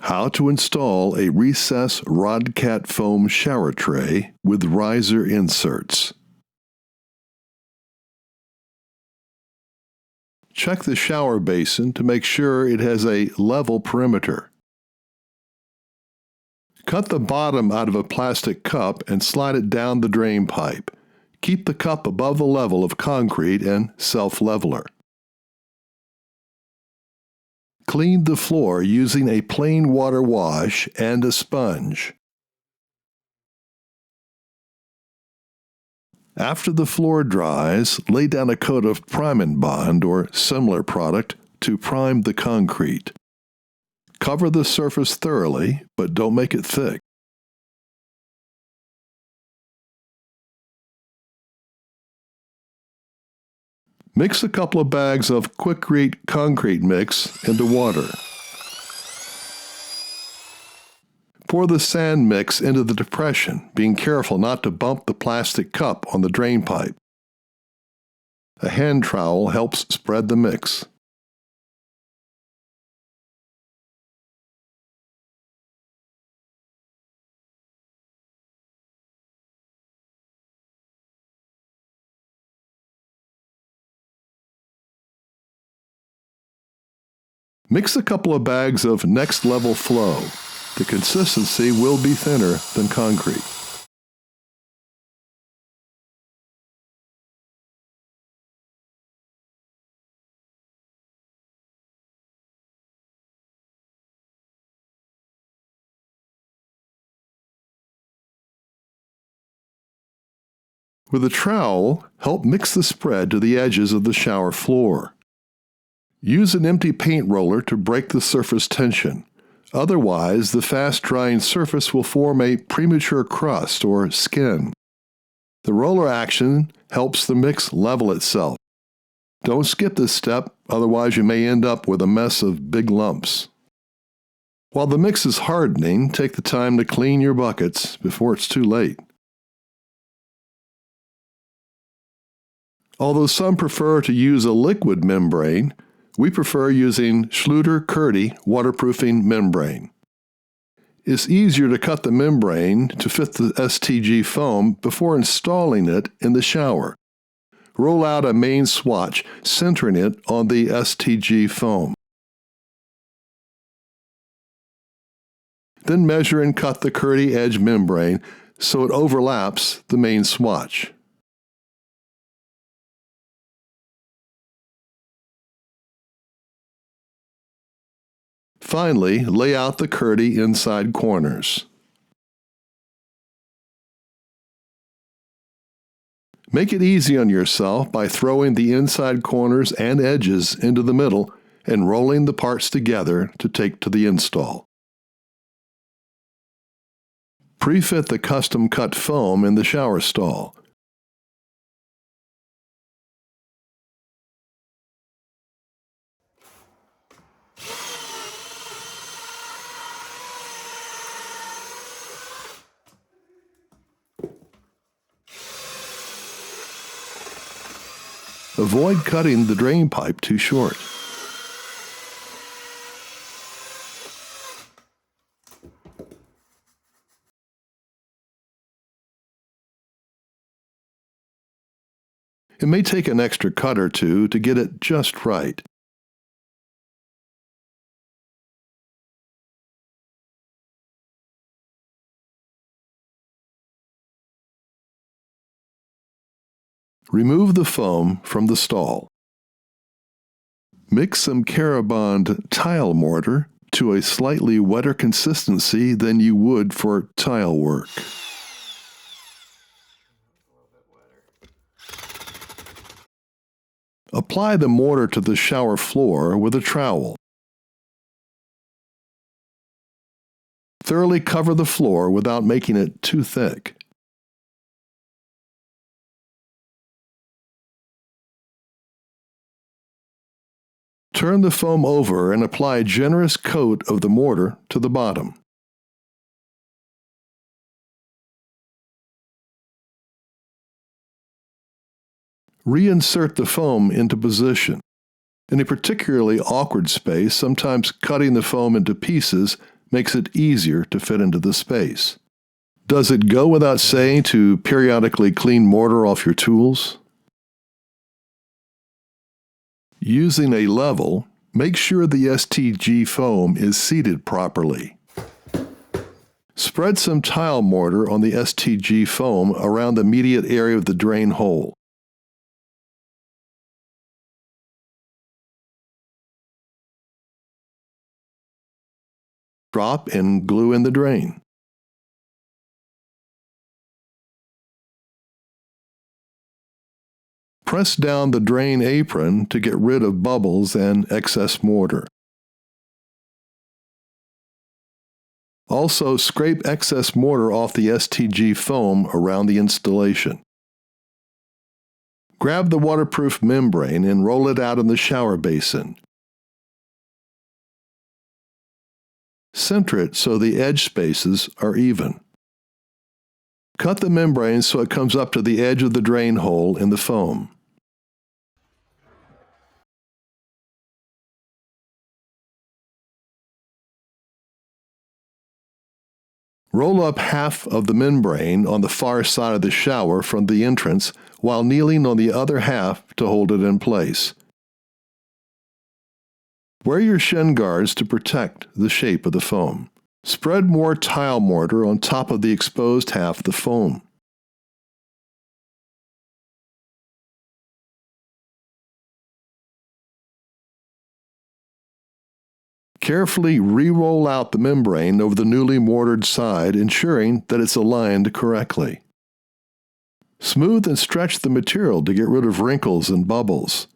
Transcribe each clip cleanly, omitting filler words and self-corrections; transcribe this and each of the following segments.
How to install a recess Rodcat foam shower tray with riser inserts. Check the shower basin to make sure it has a level perimeter. Cut the bottom out of a plastic cup and slide it down the drain pipe. Keep the cup above the level of concrete and self-leveler. Clean the floor using a plain water wash and a sponge. After the floor dries, lay down a coat of Prime and Bond or similar product to prime the concrete. Cover the surface thoroughly, but don't make it thick. Mix a couple of bags of Quikrete concrete mix into water. Pour the sand mix into the depression, being careful not to bump the plastic cup on the drain pipe. A hand trowel helps spread the mix. Mix a couple of bags of Next Level Flow. The consistency will be thinner than concrete. With a trowel, help mix the spread to the edges of the shower floor. Use an empty paint roller to break the surface tension. Otherwise, the fast-drying surface will form a premature crust or skin. The roller action helps the mix level itself. Don't skip this step, otherwise you may end up with a mess of big lumps. While the mix is hardening, take the time to clean your buckets before it's too late. Although some prefer to use a liquid membrane, we prefer using Schluter-Curdy waterproofing membrane. It's easier to cut the membrane to fit the STG foam before installing it in the shower. Roll out a main swatch, centering it on the STG foam. Then measure and cut the Curdy edge membrane so it overlaps the main swatch. Finally, lay out the Curdy inside corners. Make it easy on yourself by throwing the inside corners and edges into the middle and rolling the parts together to take to the install. Pre-fit the custom-cut foam in the shower stall. Avoid cutting the drain pipe too short. It may take an extra cut or two to get it just right. Remove the foam from the stall. Mix some Carabond tile mortar to a slightly wetter consistency than you would for tile work. Apply the mortar to the shower floor with a trowel. Thoroughly cover the floor without making it too thick. Turn the foam over and apply a generous coat of the mortar to the bottom. Reinsert the foam into position. In a particularly awkward space, sometimes cutting the foam into pieces makes it easier to fit into the space. Does it go without saying to periodically clean mortar off your tools? Using a level, make sure the STG foam is seated properly. Spread some tile mortar on the STG foam around the immediate area of the drain hole. Drop and glue in the drain. Press down the drain apron to get rid of bubbles and excess mortar. Also, scrape excess mortar off the STG foam around the installation. Grab the waterproof membrane and roll it out in the shower basin. Center it so the edge spaces are even. Cut the membrane so it comes up to the edge of the drain hole in the foam. Roll up half of the membrane on the far side of the shower from the entrance while kneeling on the other half to hold it in place. Wear your shin guards to protect the shape of the foam. Spread more tile mortar on top of the exposed half of the foam. Carefully re-roll out the membrane over the newly mortared side, ensuring that it's aligned correctly. Smooth and stretch the material to get rid of wrinkles and bubbles.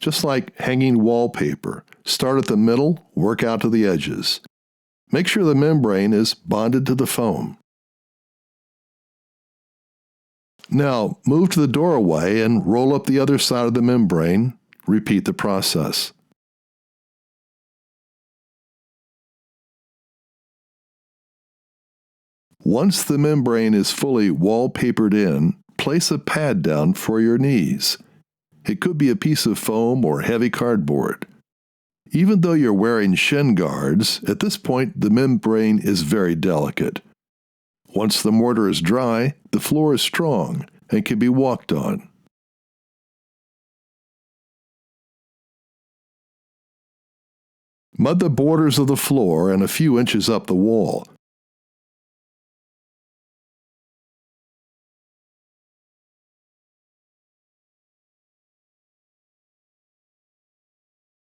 Just like hanging wallpaper, start at the middle, work out to the edges. Make sure the membrane is bonded to the foam. Now, move to the doorway and roll up the other side of the membrane. Repeat the process. Once the membrane is fully wallpapered in, place a pad down for your knees. It could be a piece of foam or heavy cardboard. Even though you're wearing shin guards, at this point the membrane is very delicate. Once the mortar is dry, the floor is strong and can be walked on. Mud the borders of the floor and a few inches up the wall.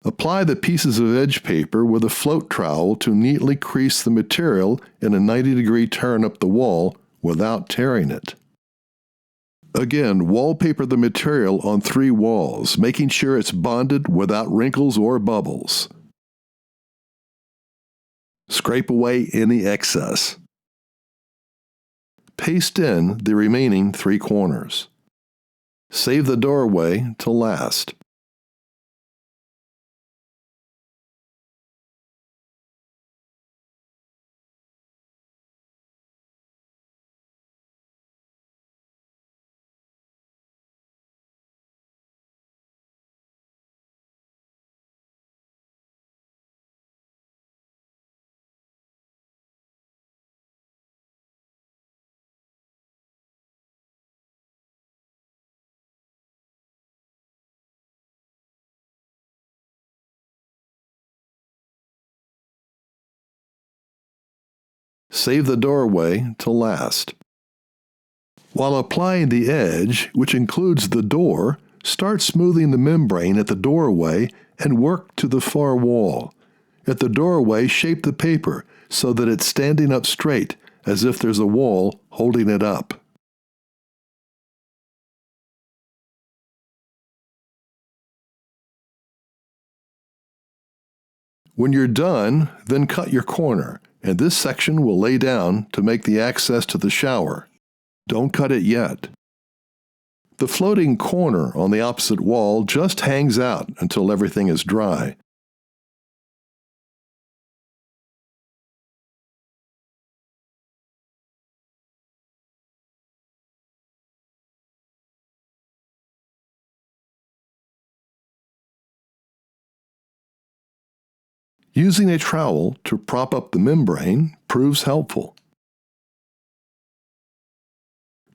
Apply the pieces of edge paper with a float trowel to neatly crease the material in a 90-degree turn up the wall without tearing it. Again, wallpaper the material on 3 walls, making sure it's bonded without wrinkles or bubbles. Scrape away any excess. Paste in the remaining 3 corners. Save the doorway to last. Save the doorway to last. While applying the edge, which includes the door, start smoothing the membrane at the doorway and work to the far wall. At the doorway, shape the paper so that it's standing up straight, as if there's a wall holding it up. When you're done, then cut your corner, and this section will lay down to make the access to the shower. Don't cut it yet. The floating corner on the opposite wall just hangs out until everything is dry. Using a trowel to prop up the membrane proves helpful.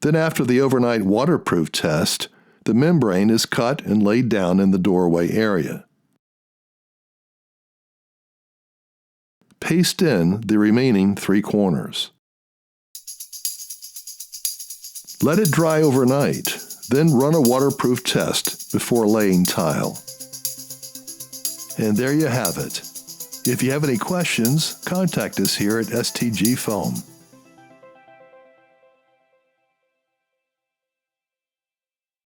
Then after the overnight waterproof test, the membrane is cut and laid down in the doorway area. Paste in the remaining 3 corners. Let it dry overnight, then run a waterproof test before laying tile. And there you have it. If you have any questions, contact us here at STG Foam.